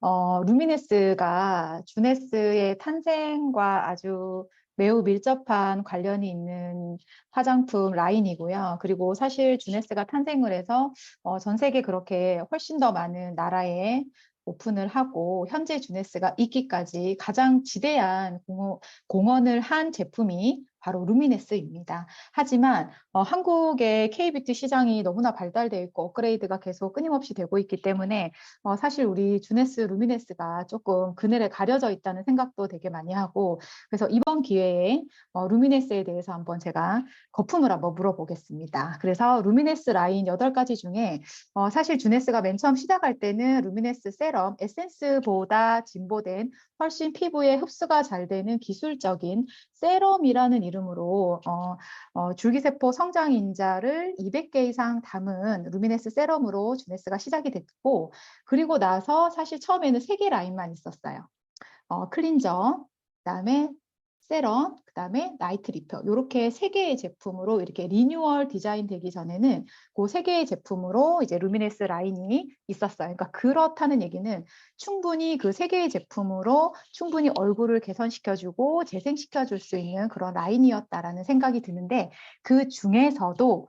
루미네스가 주네스의 탄생과 아주 매우 밀접한 관련이 있는 화장품 라인이고요. 그리고 사실 주네스가 탄생을 해서 전 세계 그렇게 훨씬 더 많은 나라에 오픈을 하고 현재 주네스가 있기까지 가장 지대한 공헌을 한 제품이 바로 루미네스입니다. 하지만 한국의 K뷰티 시장이 너무나 발달되어 있고 업그레이드가 계속 끊임없이 되고 있기 때문에 사실 우리 주네스, 루미네스가 조금 그늘에 가려져 있다는 생각도 되게 많이 하고 그래서 이번 기회에 루미네스에 대해서 한번 제가 거품을 한번 물어보겠습니다. 그래서 루미네스 라인 8가지 중에 사실 주네스가 맨 처음 시작할 때는 루미네스 세럼, 에센스보다 진보된 훨씬 피부에 흡수가 잘 되는 기술적인 세럼이라는 이름으로 줄기세포 성장인자를 200개 이상 담은 루미네스 세럼으로 주네스가 시작이 됐고 그리고 나서 사실 처음에는 3개 라인만 있었어요. 클린저, 그다음에 세럼, 그다음에 나이트 리페어 이렇게 3개의 제품으로 이렇게 리뉴얼 디자인 되기 전에는 그 3개의 제품으로 이제 루미네스 라인이 있었어요. 그러니까 그렇다는 얘기는 충분히 그 3개의 제품으로 충분히 얼굴을 개선시켜주고 재생시켜줄 수 있는 그런 라인이었다라는 생각이 드는데 그 중에서도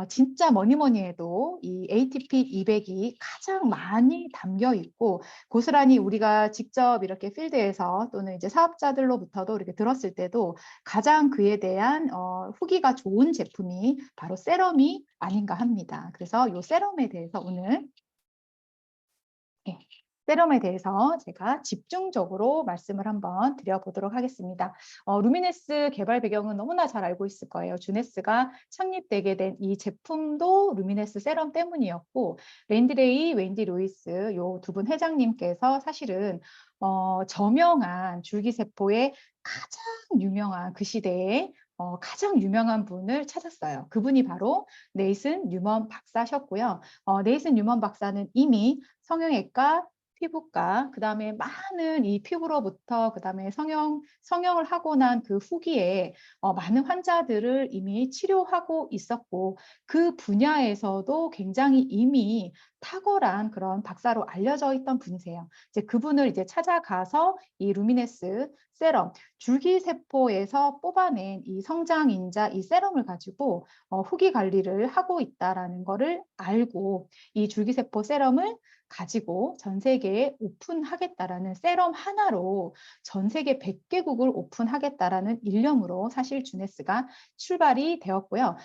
진짜 뭐니 해도 이 ATP 200이 가장 많이 담겨 있고 고스란히 우리가 직접 이렇게 필드에서 또는 이제 사업자들로부터도 이렇게 들었을 때도 가장 그에 대한 후기가 좋은 제품이 바로 세럼이 아닌가 합니다. 그래서 이 세럼에 대해서 오늘 세럼에 대해서 제가 집중적으로 말씀을 한번 드려보도록 하겠습니다. 루미네스 개발 배경은 너무나 잘 알고 있을 거예요. 주네스가 창립되게 된 이 제품도 루미네스 세럼 때문이었고 랜디레이, 웬디 루이스 요 두 분 회장님께서 사실은 저명한 줄기세포의 가장 유명한 그 시대에 가장 유명한 분을 찾았어요. 그분이 바로 네이슨 뉴먼 박사셨고요. 네이슨 뉴먼 박사는 이미 성형외과, 피부과, 그 다음에 많은 이 피부로부터 그 다음에 성형을 하고 난 그 후기에 많은 환자들을 이미 치료하고 있었고 그 분야에서도 굉장히 이미 탁월한 그런 박사로 알려져 있던 분이세요. 이제 그분을 이제 찾아가서 이 루미네스 세럼, 줄기세포에서 뽑아낸 이 성장인자 이 세럼을 가지고 후기 관리를 하고 있다라는 거를 알고 이 줄기세포 세럼을 가지고 전 세계에 오픈하겠다라는 세럼 하나로 전 세계 100개국을 오픈하겠다라는 일념으로 사실 주네스가 출발이 되었고요.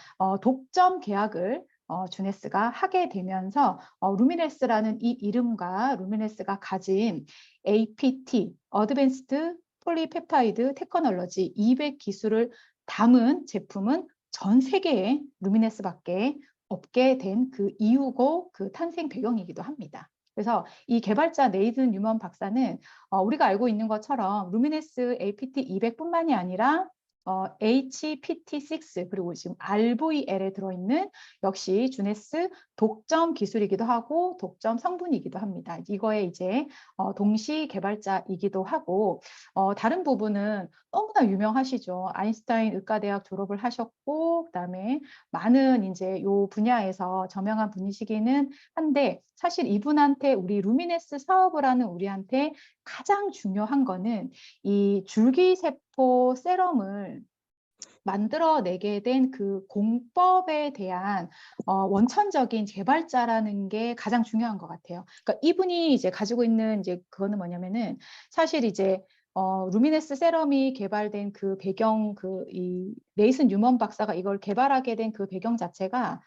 독점 계약을 주네스가 하게 되면서 루미네스라는 이 이름과 루미네스가 가진 APT, 어드밴스드 폴리펩타이드 테크놀로지 200 기술을 담은 제품은 전 세계에 루미네스밖에 없게 된 그 이유고 그 탄생 배경이기도 합니다. 그래서 이 개발자 네이슨 뉴먼 박사는 우리가 알고 있는 것처럼 루미네스 APT 200뿐만이 아니라 HPT6 그리고 지금 RVL에 들어있는 역시 주네스 독점 기술이기도 하고 독점 성분이기도 합니다. 이거에 이제 동시 개발자이기도 하고 다른 부분은 너무나 유명하시죠. 아인슈타인 의과대학 졸업을 하셨고 그다음에 많은 이제 요 분야에서 저명한 분이시기는 한데 사실 이분한테 우리 루미네스 사업을 하는 우리한테 가장 중요한 거는 이 줄기세포 세럼을 만들어내게 된 그 공법에 대한 원천적인 개발자라는 게 가장 중요한 것 같아요. 그러니까 이분이 이제 가지고 있는 이제 그거는 뭐냐면은 사실 이제 루미네스 세럼이 개발된 그 배경 이 네이슨 뉴먼 박사가 이걸 개발하게 된 그 배경 자체가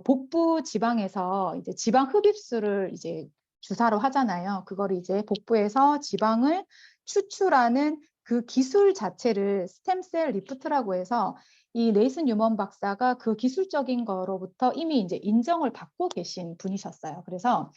복부 지방에서 이제 지방 흡입술을 이제 주사로 하잖아요. 그걸 이제 복부에서 지방을 추출하는 그 기술 자체를 스템셀 리프트라고 해서 이 네이슨 뉴먼 박사가 그 기술적인 거로부터 이미 이제 인정을 받고 계신 분이셨어요. 그래서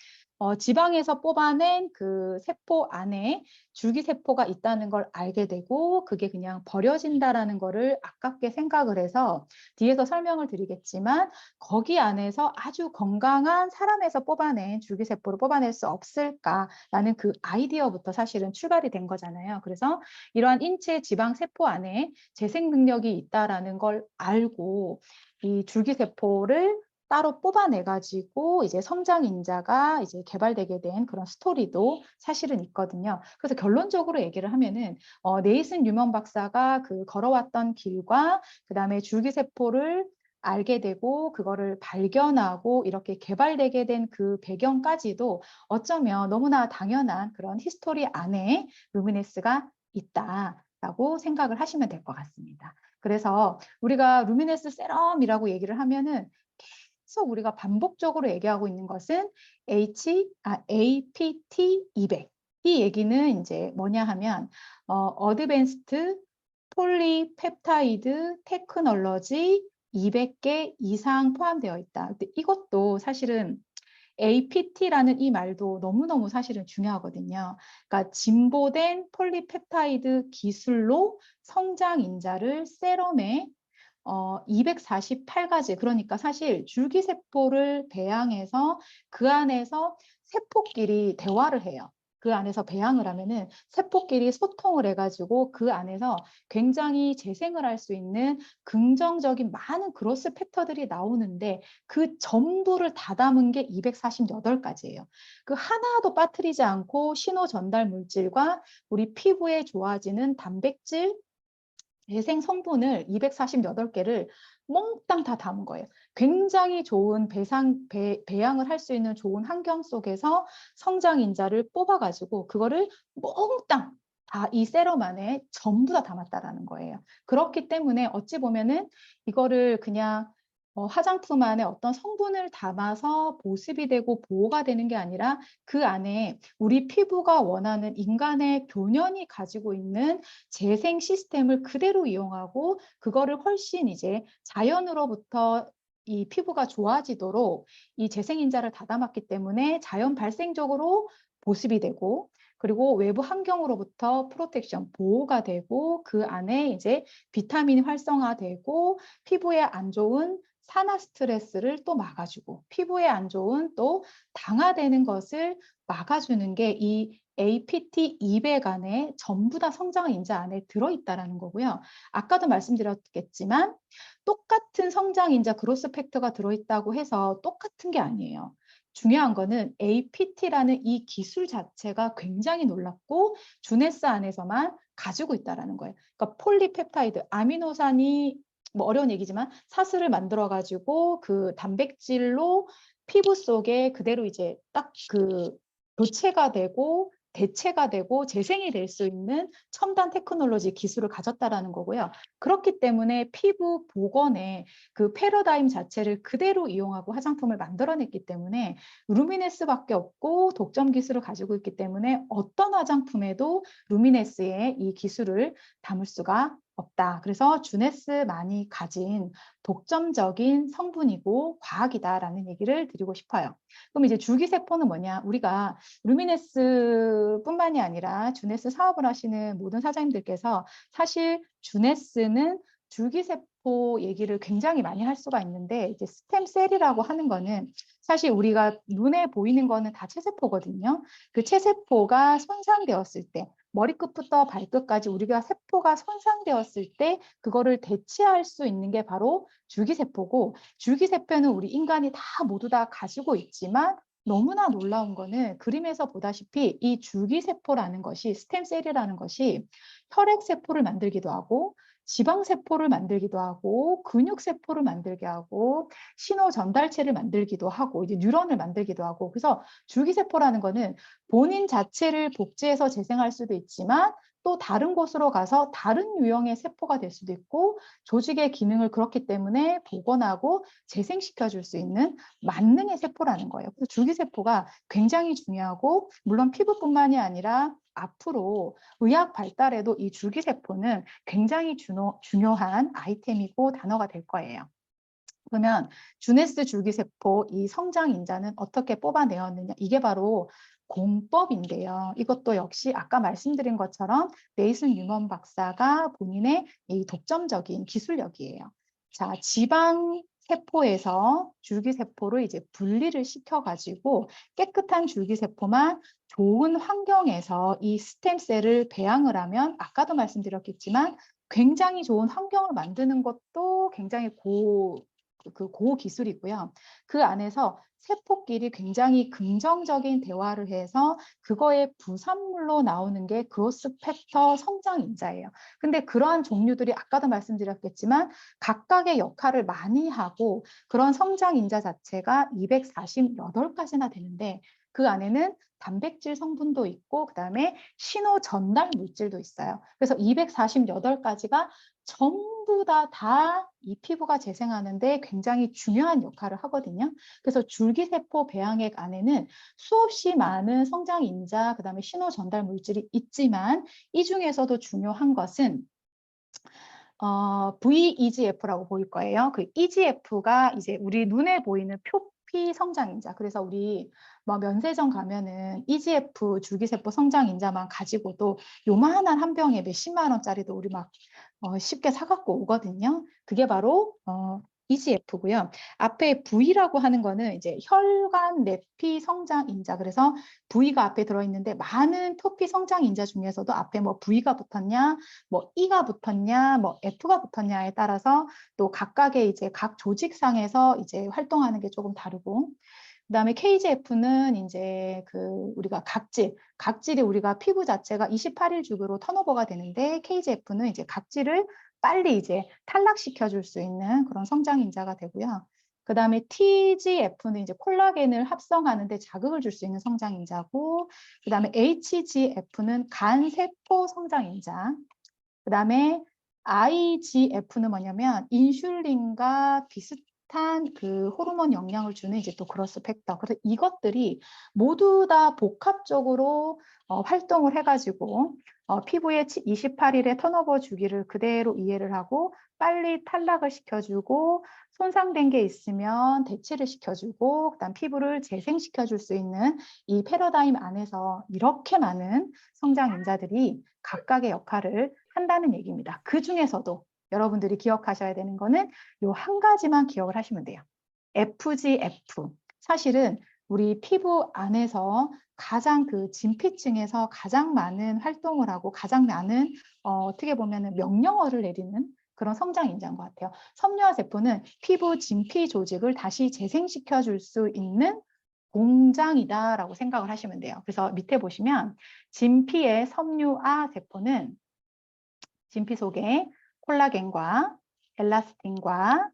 지방에서 뽑아낸 그 세포 안에 줄기세포가 있다는 걸 알게 되고 그게 그냥 버려진다라는 거를 아깝게 생각을 해서 뒤에서 설명을 드리겠지만 거기 안에서 아주 건강한 사람에서 뽑아낸 줄기세포를 뽑아낼 수 없을까라는 그 아이디어부터 사실은 출발이 된 거잖아요. 그래서 이러한 인체 지방 세포 안에 재생 능력이 있다라는 걸 알고 이 줄기세포를 따로 뽑아내가지고 이제 성장인자가 이제 개발되게 된 그런 스토리도 사실은 있거든요. 그래서 결론적으로 얘기를 하면은 네이슨 뉴먼 박사가 그 걸어왔던 길과 그다음에 줄기세포를 알게 되고 그거를 발견하고 이렇게 개발되게 된 그 배경까지도 어쩌면 너무나 당연한 그런 히스토리 안에 루미네스가 있다라고 생각을 하시면 될 것 같습니다. 그래서 우리가 루미네스 세럼이라고 얘기를 하면은 계속 우리가 반복적으로 얘기하고 있는 것은 APT 200. 이 얘기는 이제 뭐냐 하면 어드밴스드 폴리펩타이드 테크놀로지 200개 이상 포함되어 있다. 근데 이것도 사실은 APT라는 이 말도 너무너무 사실은 중요하거든요. 그러니까 진보된 폴리펩타이드 기술로 성장인자를 세럼에 248가지, 그러니까 사실 줄기세포를 배양해서 그 안에서 세포끼리 대화를 해요. 그 안에서 배양을 하면은 세포끼리 소통을 해가지고 그 안에서 굉장히 재생을 할 수 있는 긍정적인 많은 그로스 팩터들이 나오는데 그 전부를 다 담은 게 248가지예요. 그 하나도 빠뜨리지 않고 신호 전달 물질과 우리 피부에 좋아지는 단백질, 재생 성분을 248개를 몽땅 다 담은 거예요. 굉장히 좋은 배양을 할 수 있는 좋은 환경 속에서 성장인자를 뽑아가지고 그거를 몽땅 다 이 세럼 안에 전부 다 담았다라는 거예요. 그렇기 때문에 어찌 보면은 이거를 그냥 화장품 안에 어떤 성분을 담아서 보습이 되고 보호가 되는 게 아니라 그 안에 우리 피부가 원하는 인간의 교년이 가지고 있는 재생 시스템을 그대로 이용하고 그거를 훨씬 이제 자연으로부터 이 피부가 좋아지도록 이 재생인자를 다 담았기 때문에 자연 발생적으로 보습이 되고 그리고 외부 환경으로부터 프로텍션, 보호가 되고 그 안에 이제 비타민이 활성화되고 피부에 안 좋은 산화 스트레스를 또 막아주고 피부에 안 좋은 또 당화되는 것을 막아주는 게 이 APT 200 안에 전부 다 성장인자 안에 들어있다는 거고요. 아까도 말씀드렸겠지만 똑같은 성장인자 그로스 팩터가 들어있다고 해서 똑같은 게 아니에요. 중요한 거는 APT라는 이 기술 자체가 굉장히 놀랍고 주네스 안에서만 가지고 있다는 거예요. 그러니까 폴리펩타이드, 아미노산이 뭐 어려운 얘기지만 사슬을 만들어 가지고 그 단백질로 피부 속에 그대로 이제 딱 그 교체가 되고 대체가 되고 재생이 될 수 있는 첨단 테크놀로지 기술을 가졌다라는 거고요. 그렇기 때문에 피부 복원의 그 패러다임 자체를 그대로 이용하고 화장품을 만들어냈기 때문에 루미네스밖에 없고 독점 기술을 가지고 있기 때문에 어떤 화장품에도 루미네스의 이 기술을 담을 수가 없다. 그래서 주네스만이 가진 독점적인 성분이고 과학이다라는 얘기를 드리고 싶어요. 그럼 이제 줄기세포는 뭐냐? 우리가 루미네스뿐만이 아니라 주네스 사업을 하시는 모든 사장님들께서 사실 주네스는 줄기세포 얘기를 굉장히 많이 할 수가 있는데 이제 스템셀이라고 하는 거는 사실 우리가 눈에 보이는 거는 다 체세포거든요. 그 체세포가 손상되었을 때 머리끝부터 발끝까지 우리가 세포가 손상되었을 때 그거를 대체할 수 있는 게 바로 줄기세포고 줄기세포는 우리 인간이 다 모두 다 가지고 있지만 너무나 놀라운 거는 그림에서 보다시피 이 줄기세포라는 것이 스템셀이라는 것이 혈액세포를 만들기도 하고 지방세포를 만들기도 하고 근육세포를 만들게 하고 신호 전달체를 만들기도 하고 이제 뉴런을 만들기도 하고 그래서 줄기세포라는 거는 본인 자체를 복제해서 재생할 수도 있지만 또 다른 곳으로 가서 다른 유형의 세포가 될 수도 있고 조직의 기능을 그렇기 때문에 복원하고 재생시켜 줄 수 있는 만능의 세포라는 거예요. 그래서 줄기세포가 굉장히 중요하고 물론 피부뿐만이 아니라 앞으로 의학 발달에도 이 줄기세포는 굉장히 중요한 아이템이고 단어가 될 거예요. 그러면 주네스 줄기세포 이 성장인자는 어떻게 뽑아내었느냐? 이게 바로 공법인데요. 이것도 역시 아까 말씀드린 것처럼 네이슨 뉴먼 박사가 본인의 이 독점적인 기술력이에요. 자, 지방 세포에서 줄기세포를 이제 분리를 시켜가지고 깨끗한 줄기세포만 좋은 환경에서 이 스템셀을 배양을 하면 아까도 말씀드렸겠지만 굉장히 좋은 환경을 만드는 것도 굉장히 그 고기술이고요. 그 안에서 세포끼리 굉장히 긍정적인 대화를 해서 그거의 부산물로 나오는 게 그로스 팩터 성장인자예요. 근데 그러한 종류들이 아까도 말씀드렸겠지만 각각의 역할을 많이 하고 그런 성장인자 자체가 248가지나 되는데 그 안에는 단백질 성분도 있고 그다음에 신호 전달 물질도 있어요. 그래서 248가지가 전부 다 이 피부가 재생하는데 굉장히 중요한 역할을 하거든요. 그래서 줄기세포 배양액 안에는 수없이 많은 성장인자, 그다음에 신호 전달 물질이 있지만 이 중에서도 중요한 것은 VEGF라고 보일 거예요. 그 EGF가 이제 우리 눈에 보이는 표피 성장인자. 그래서 우리 뭐 면세점 가면은 EGF 줄기세포 성장인자만 가지고도 요만한 한 병에 몇십만 원짜리도 우리 막 쉽게 사갖고 오거든요. 그게 바로 EGF고요. 앞에 V라고 하는 거는 이제 혈관 내피 성장 인자. 그래서 V가 앞에 들어있는데 많은 표피 성장 인자 중에서도 앞에 뭐 V가 붙었냐, 뭐 E가 붙었냐, 뭐 F가 붙었냐에 따라서 또 각각의 이제 각 조직상에서 이제 활동하는 게 조금 다르고. 그다음에 KGF는 이제 그 우리가 각질이 우리가 피부 자체가 28일 주기로 턴오버가 되는데 KGF는 이제 각질을 빨리 이제 탈락시켜 줄 수 있는 그런 성장인자가 되고요. 그다음에 TGF는 이제 콜라겐을 합성하는데 자극을 줄 수 있는 성장인자고, 그다음에 HGF는 간세포 성장인자. 그다음에 IGF는 뭐냐면 인슐린과 비슷한 그 호르몬 영향을 주는 이제 또 그로스 팩터. 그래서 이것들이 모두 다 복합적으로 활동을 해가지고 피부의 28일의 턴오버 주기를 그대로 이해를 하고 빨리 탈락을 시켜주고 손상된 게 있으면 대체를 시켜주고 그다음 피부를 재생시켜줄 수 있는 이 패러다임 안에서 이렇게 많은 성장 인자들이 각각의 역할을 한다는 얘기입니다. 그 중에서도 여러분들이 기억하셔야 되는 거는 요 한 가지만 기억을 하시면 돼요. FGF. 사실은 우리 피부 안에서 가장 그 진피층에서 가장 많은 활동을 하고 가장 많은 어떻게 보면 명령어를 내리는 그런 성장인자인 것 같아요. 섬유화세포는 피부 진피 조직을 다시 재생시켜 줄 수 있는 공장이다라고 생각을 하시면 돼요. 그래서 밑에 보시면 진피의 섬유화 세포는 진피 속에 콜라겐과 엘라스틴과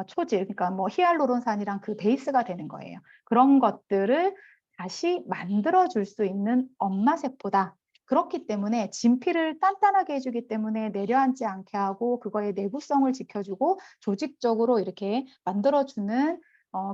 초질, 그러니까 뭐 히알루론산이랑 그 베이스가 되는 거예요. 그런 것들을 다시 만들어줄 수 있는 엄마 세포다. 그렇기 때문에 진피를 단단하게 해주기 때문에 내려앉지 않게 하고 그거의 내구성을 지켜주고 조직적으로 이렇게 만들어주는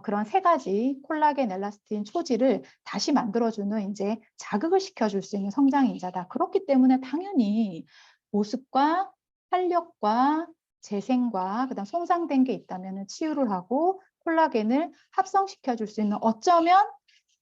그런 세 가지 콜라겐, 엘라스틴, 초질을 다시 만들어주는 이제 자극을 시켜줄 수 있는 성장인자다. 그렇기 때문에 당연히 보습과 탄력과 재생과 그다음 손상된 게 있다면 치유를 하고 콜라겐을 합성시켜 줄 수 있는 어쩌면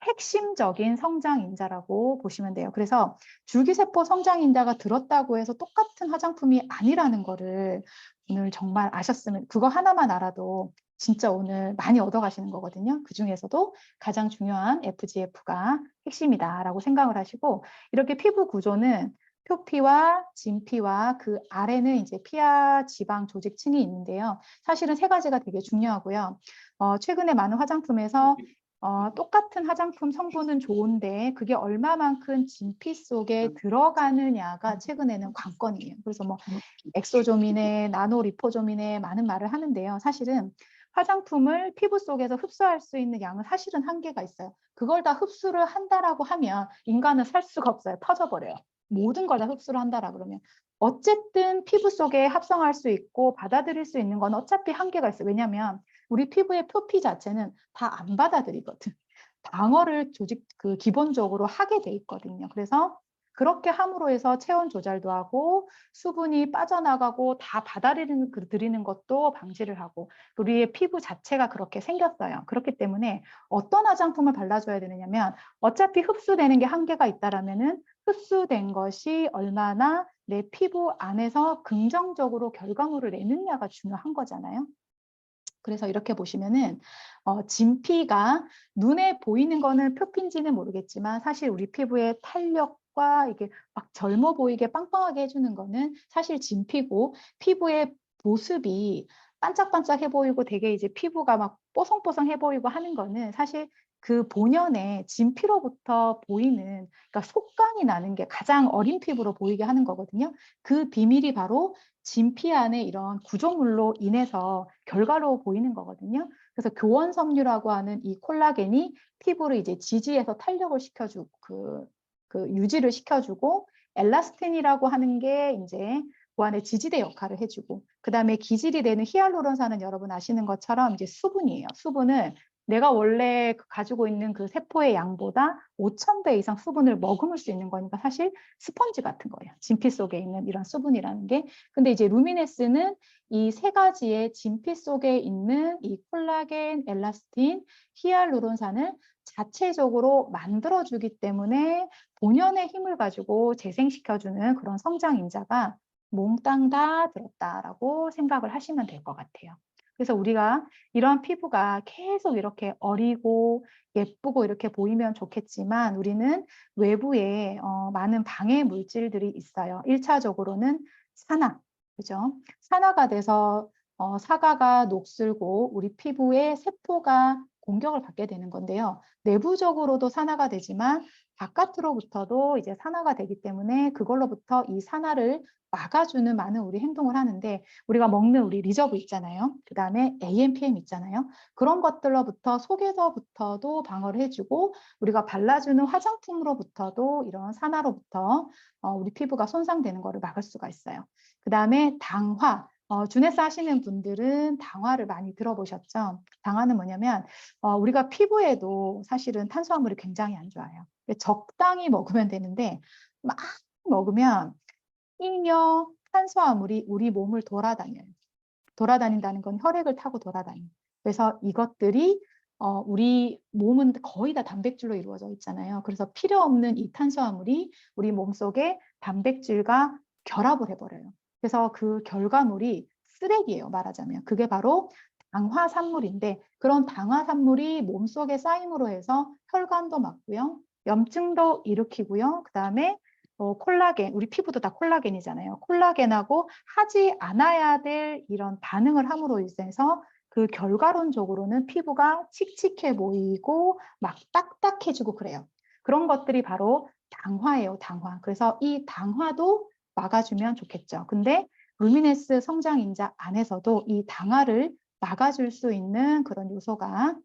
핵심적인 성장인자라고 보시면 돼요. 그래서 줄기세포 성장인자가 들었다고 해서 똑같은 화장품이 아니라는 거를 오늘 정말 아셨으면 그거 하나만 알아도 진짜 오늘 많이 얻어가시는 거거든요. 그중에서도 가장 중요한 FGF가 핵심이다라고 생각을 하시고 이렇게 피부 구조는 표피와 진피와 그 아래는 이제 피하 지방 조직층이 있는데요. 사실은 세 가지가 되게 중요하고요. 최근에 많은 화장품에서 똑같은 화장품 성분은 좋은데 그게 얼마만큼 진피 속에 들어가느냐가 최근에는 관건이에요. 그래서 뭐 엑소조민에 나노리포조민에 많은 말을 하는데요. 사실은 화장품을 피부 속에서 흡수할 수 있는 양은 사실은 한계가 있어요. 그걸 다 흡수를 한다라고 하면 인간은 살 수가 없어요. 터져버려요. 모든 걸 다 흡수를 한다라 그러면 어쨌든 피부 속에 합성할 수 있고 받아들일 수 있는 건 어차피 한계가 있어요. 왜냐하면 우리 피부의 표피 자체는 다 안 받아들이거든. 방어를 그 기본적으로 하게 돼 있거든요. 그래서 그렇게 함으로 해서 체온 조절도 하고 수분이 빠져나가고 다 받아들이는 것도 방지를 하고 우리의 피부 자체가 그렇게 생겼어요. 그렇기 때문에 어떤 화장품을 발라줘야 되느냐면 어차피 흡수되는 게 한계가 있다라면은 흡수된 것이 얼마나 내 피부 안에서 긍정적으로 결과물을 내느냐가 중요한 거잖아요. 그래서 이렇게 보시면은 진피가 눈에 보이는 거는 표피인지는 모르겠지만 사실 우리 피부의 탄력과 이게 막 젊어 보이게 빵빵하게 해주는 거는 사실 진피고 피부의 보습이 반짝반짝해 보이고 되게 이제 피부가 막 뽀송뽀송해 보이고 하는 거는 사실 그 본연의 진피로부터 보이는, 그러니까 속광이 나는 게 가장 어린 피부로 보이게 하는 거거든요. 그 비밀이 바로 진피 안에 이런 구조물로 인해서 결과로 보이는 거거든요. 그래서 교원섬유라고 하는 이 콜라겐이 피부를 이제 지지해서 탄력을 시켜주고 그 유지를 시켜주고, 엘라스틴이라고 하는 게 이제 그 안에 지지대 역할을 해주고, 그 다음에 기질이 되는 히알루론산은 여러분 아시는 것처럼 이제 수분이에요. 수분을 내가 원래 가지고 있는 그 세포의 양보다 5,000배 이상 수분을 머금을 수 있는 거니까 사실 스펀지 같은 거예요. 진피 속에 있는 이런 수분이라는 게. 근데 이제 루미네스는 이 세 가지의 진피 속에 있는 이 콜라겐, 엘라스틴, 히알루론산을 자체적으로 만들어주기 때문에 본연의 힘을 가지고 재생시켜주는 그런 성장인자가 몽땅 다 들었다라고 생각을 하시면 될 것 같아요. 그래서 우리가 이런 피부가 계속 이렇게 어리고 예쁘고 이렇게 보이면 좋겠지만, 우리는 외부에 많은 방해 물질들이 있어요. 1차적으로는 산화, 그죠? 산화가 돼서 사과가 녹슬고 우리 피부에 세포가 공격을 받게 되는 건데요. 내부적으로도 산화가 되지만 바깥으로부터도 이제 산화가 되기 때문에 그걸로부터 이 산화를 막아주는 많은 우리 행동을 하는데, 우리가 먹는 우리 리저브 있잖아요. 그 다음에 AMPM 있잖아요. 그런 것들로부터 속에서부터도 방어를 해주고, 우리가 발라주는 화장품으로부터도 이런 산화로부터 우리 피부가 손상되는 것을 막을 수가 있어요. 그 다음에 당화. 주네스 하시는 분들은 당화를 많이 들어보셨죠? 당화는 뭐냐면 우리가 피부에도 사실은 탄수화물이 굉장히 안 좋아요. 적당히 먹으면 되는데 막 먹으면 잉여 탄수화물이 우리 몸을 돌아다녀요. 돌아다닌다는 건 혈액을 타고 돌아다녀요. 그래서 이것들이 우리 몸은 거의 다 단백질로 이루어져 있잖아요. 그래서 필요 없는 이 탄수화물이 우리 몸속에 단백질과 결합을 해버려요. 그래서 그 결과물이 쓰레기예요, 말하자면. 그게 바로 당화산물인데, 그런 당화산물이 몸속에 쌓임으로 해서 혈관도 막고요, 염증도 일으키고요, 그 다음에 콜라겐, 우리 피부도 다 콜라겐이잖아요. 콜라겐하고 하지 않아야 될 이런 반응을 함으로 인해서 그 결과론적으로는 피부가 칙칙해 보이고 막 딱딱해지고 그래요. 그런 것들이 바로 당화예요, 당화. 그래서 이 당화도 막아주면 좋겠죠. 근데 루미네스 성장인자 안에서도 이 당화를 막아줄 수 있는 그런 요소가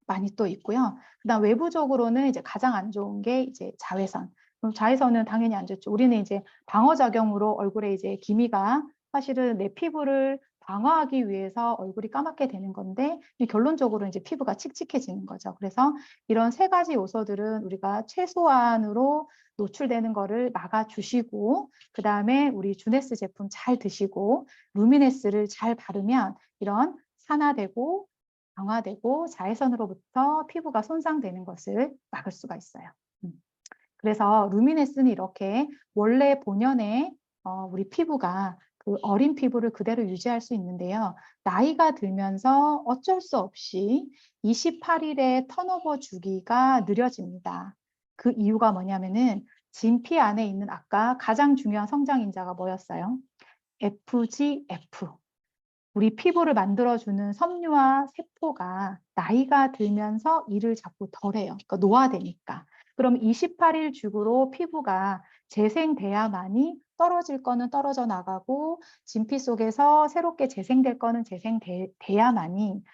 많이 또 있고요. 그다음 외부적으로는 이제 가장 안 좋은 게 이제 자외선. 그럼 자외선은 당연히 안 좋죠. 우리는 이제 방어작용으로 얼굴에 이제 기미가, 사실은 내 피부를 방어하기 위해서 얼굴이 까맣게 되는 건데, 결론적으로 이제 피부가 칙칙해지는 거죠. 그래서 이런 세 가지 요소들은 우리가 최소한으로 노출되는 거를 막아주시고, 그 다음에 우리 주네스 제품 잘 드시고 루미네스를 잘 바르면 이런 산화되고 강화되고 자외선으로부터 피부가 손상되는 것을 막을 수가 있어요. 그래서 루미네스는 이렇게 원래 본연의 우리 피부가 그 어린 피부를 그대로 유지할 수 있는데요. 나이가 들면서 어쩔 수 없이 28일의 턴오버 주기가 느려집니다. 그 이유가 뭐냐면은 진피 안에 있는 아까 가장 중요한 성장인자가 뭐였어요? FGF. 우리 피부를 만들어주는 섬유와 세포가 나이가 들면서 일을 자꾸 덜해요. 그러니까 노화되니까. 그럼 28일 주기로 피부가 재생돼야만이 떨어질 거는 떨어져 나가고 진피 속에서 새롭게 재생될 거는 재생돼야만이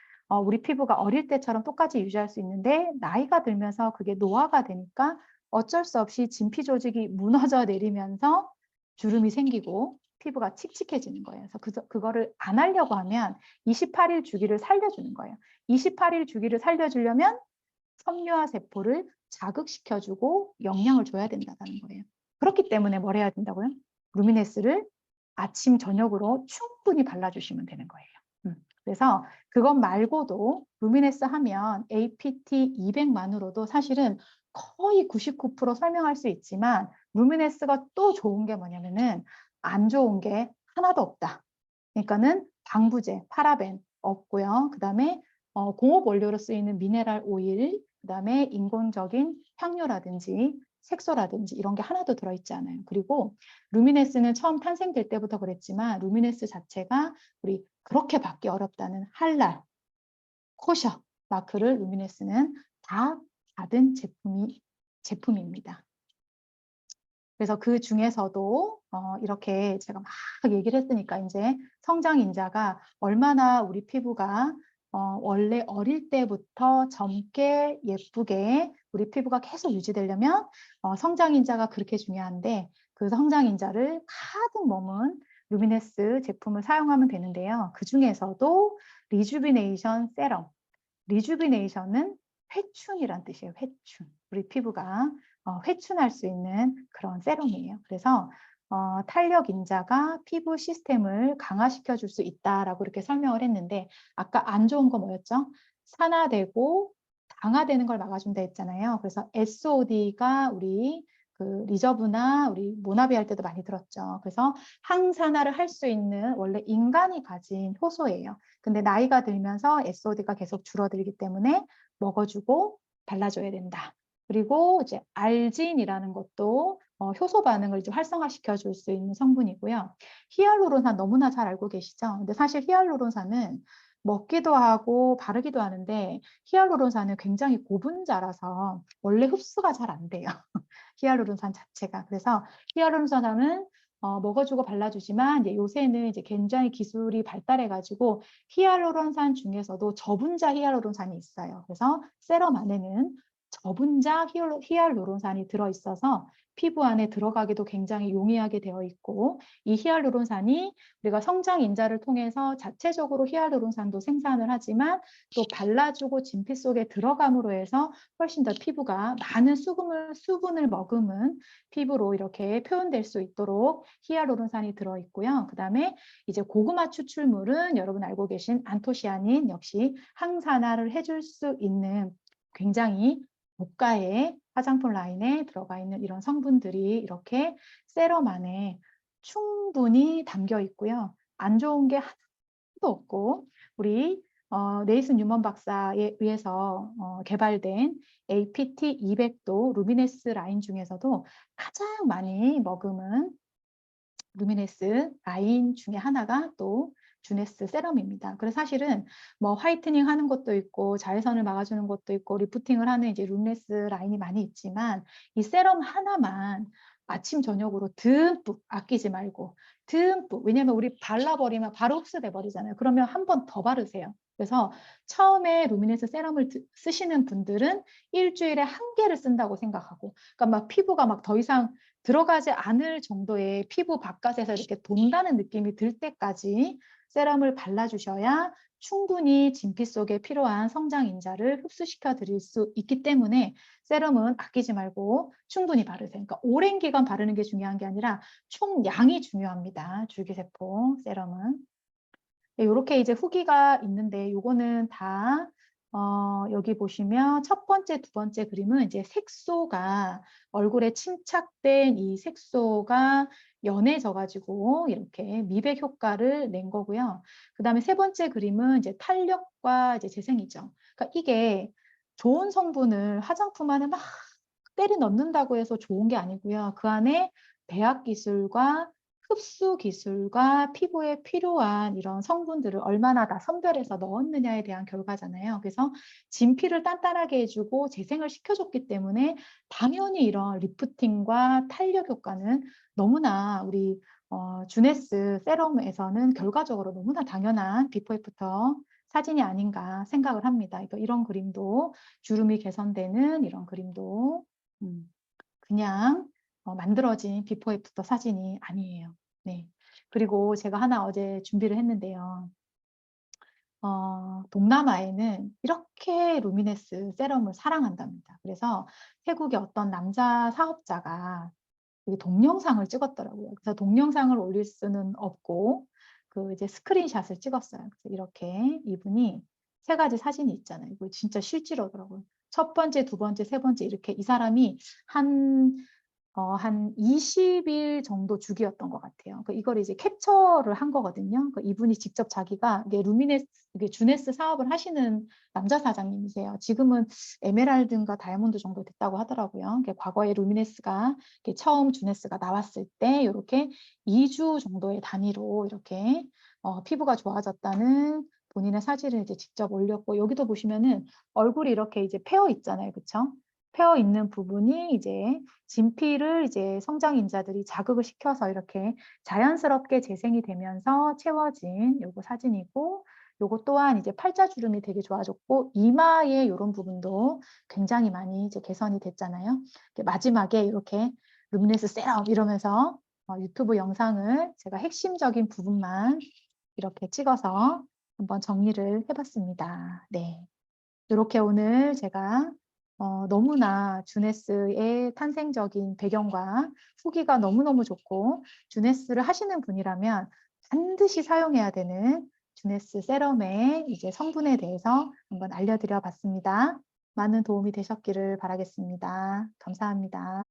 우리 피부가 어릴 때처럼 똑같이 유지할 수 있는데, 나이가 들면서 그게 노화가 되니까 어쩔 수 없이 진피 조직이 무너져 내리면서 주름이 생기고 피부가 칙칙해지는 거예요. 그래서 그거를 안 하려고 하면 28일 주기를 살려주는 거예요. 28일 주기를 살려주려면 섬유화 세포를 자극시켜주고 영양을 줘야 된다는 거예요. 그렇기 때문에 뭘 해야 된다고요? 루미네스를 아침, 저녁으로 충분히 발라주시면 되는 거예요. 그래서 그것 말고도 루미네스 하면 APT 200만으로도 사실은 거의 99% 설명할 수 있지만, 루미네스가 또 좋은 게 뭐냐면은 안 좋은 게 하나도 없다. 그러니까는 방부제, 파라벤 없고요. 그 다음에 공업 원료로 쓰이는 미네랄 오일, 그 다음에 인공적인 향료라든지 색소라든지 이런 게 하나도 들어있지 않아요. 그리고 루미네스는 처음 탄생될 때부터 그랬지만 루미네스 자체가 우리 그렇게 받기 어렵다는 할랄, 코셔 마크를 루미네스는 다 받은 제품입니다. 그래서 그 중에서도 이렇게 제가 막 얘기를 했으니까 이제 성장인자가 얼마나 우리 피부가 원래 어릴 때부터 젊게 예쁘게 우리 피부가 계속 유지되려면 성장인자가 그렇게 중요한데 그 성장인자를 가득 머문 루미네스 제품을 사용하면 되는데요. 그 중에서도 리주비네이션 세럼, 리주비네이션은 회춘이란 뜻이에요. 회춘. 우리 피부가 회춘할 수 있는 그런 세럼이에요. 그래서 탄력 인자가 피부 시스템을 강화시켜 줄 수 있다라고 이렇게 설명을 했는데 아까 안 좋은 거 뭐였죠? 산화되고 강화되는 걸 막아준다 했잖아요. 그래서 SOD가 우리 그 리저브나 우리 모나비 할 때도 많이 들었죠. 그래서 항산화를 할 수 있는 원래 인간이 가진 효소예요. 근데 나이가 들면서 SOD가 계속 줄어들기 때문에 먹어주고 발라줘야 된다. 그리고 이제 알진이라는 것도 효소 반응을 이제 활성화시켜 줄 수 있는 성분이고요. 히알루론산 너무나 잘 알고 계시죠? 근데 사실 히알루론산은 먹기도 하고 바르기도 하는데 히알루론산은 굉장히 고분자라서 원래 흡수가 잘 안 돼요. 히알루론산 자체가. 그래서 히알루론산은 먹어주고 발라주지만 이제 요새는 이제 굉장히 기술이 발달해가지고 히알루론산 중에서도 저분자 히알루론산이 있어요. 그래서 세럼 안에는 저분자 히알루론산이 들어있어서 피부 안에 들어가기도 굉장히 용이하게 되어 있고 이 히알루론산이 우리가 성장인자를 통해서 자체적으로 히알루론산도 생산을 하지만 또 발라주고 진피 속에 들어감으로 해서 훨씬 더 피부가 많은 수분을 머금은 피부로 이렇게 표현될 수 있도록 히알루론산이 들어있고요. 그 다음에 이제 고구마 추출물은 여러분 알고 계신 안토시아닌 역시 항산화를 해줄 수 있는 굉장히 고가의 화장품 라인에 들어가 있는 이런 성분들이 이렇게 세럼 안에 충분히 담겨 있고요. 안 좋은 게 하나도 없고 우리 네이슨 뉴먼 박사에 의해서 개발된 APT200도 루미네스 라인 중에서도 가장 많이 머금은 루미네스 라인 중에 하나가 또 주네스 세럼입니다. 그래서 사실은 뭐 화이트닝 하는 것도 있고 자외선을 막아주는 것도 있고 리프팅을 하는 이제 루미네스 라인이 많이 있지만 이 세럼 하나만 아침 저녁으로 듬뿍 아끼지 말고 듬뿍 왜냐하면 우리 발라버리면 바로 흡수돼 버리잖아요. 그러면 한 번 더 바르세요. 그래서 처음에 루미네스 세럼을 쓰시는 분들은 일주일에 한 개를 쓴다고 생각하고 그러니까 막 피부가 막 더 이상 들어가지 않을 정도의 피부 바깥에서 이렇게 돈다는 느낌이 들 때까지 세럼을 발라주셔야 충분히 진피 속에 필요한 성장인자를 흡수시켜 드릴 수 있기 때문에 세럼은 아끼지 말고 충분히 바르세요. 그러니까 오랜 기간 바르는 게 중요한 게 아니라 총량이 중요합니다. 줄기세포 세럼은. 이렇게 이제 후기가 있는데 요거는 다 여기 보시면 첫 번째, 두 번째 그림은 이제 색소가 얼굴에 침착된 이 색소가 연해져 가지고 이렇게 미백 효과를 낸 거고요. 그 다음에 세 번째 그림은 이제 탄력과 이제 재생이죠. 그러니까 이게 좋은 성분을 화장품 안에 막 때려 넣는다고 해서 좋은 게 아니고요. 그 안에 배합 기술과 흡수 기술과 피부에 필요한 이런 성분들을 얼마나 다 선별해서 넣었느냐에 대한 결과잖아요. 그래서 진피를 단단하게 해주고 재생을 시켜줬기 때문에 당연히 이런 리프팅과 탄력 효과는 너무나 우리 주네스 세럼에서는 결과적으로 너무나 당연한 비포 애프터 사진이 아닌가 생각을 합니다. 이런 그림도 주름이 개선되는 이런 그림도 그냥 만들어진 비포 애프터 사진이 아니에요. 네. 그리고 제가 하나 어제 준비를 했는데요. 동남아에는 이렇게 루미네스 세럼을 사랑한답니다. 그래서 태국의 어떤 남자 사업자가 동영상을 찍었더라고요. 그래서 동영상을 올릴 수는 없고 그 이제 스크린샷을 찍었어요. 그래서 이렇게 이분이 세 가지 사진이 있잖아요. 이거 진짜 실제로더라고요. 첫 번째, 두 번째, 세 번째 이렇게 이 사람이 한 한 20일 정도 주기였던 것 같아요. 이걸 이제 캡처를 한 거거든요. 이분이 직접 자기가 이게 루미네스, 이게 주네스 사업을 하시는 남자 사장님이세요. 지금은 에메랄드인가 다이아몬드 정도 됐다고 하더라고요. 과거에 루미네스가 처음 주네스가 나왔을 때 이렇게 2주 정도의 단위로 이렇게 피부가 좋아졌다는 본인의 사진을 이제 직접 올렸고, 여기도 보시면은 얼굴이 이렇게 이제 패어 있잖아요. 그쵸? 패어 있는 부분이 이제 진피를 이제 성장인자들이 자극을 시켜서 이렇게 자연스럽게 재생이 되면서 채워진 요거 사진이고, 요거 또한 이제 팔자주름이 되게 좋아졌고, 이마의 이런 부분도 굉장히 많이 이제 개선이 됐잖아요. 마지막에 이렇게 룸네스 세럼 이러면서 유튜브 영상을 제가 핵심적인 부분만 이렇게 찍어서 한번 정리를 해봤습니다. 네. 이렇게 오늘 제가 너무나 주네스의 탄생적인 배경과 후기가 너무너무 좋고, 주네스를 하시는 분이라면 반드시 사용해야 되는 주네스 세럼의 이제 성분에 대해서 한번 알려드려 봤습니다. 많은 도움이 되셨기를 바라겠습니다. 감사합니다.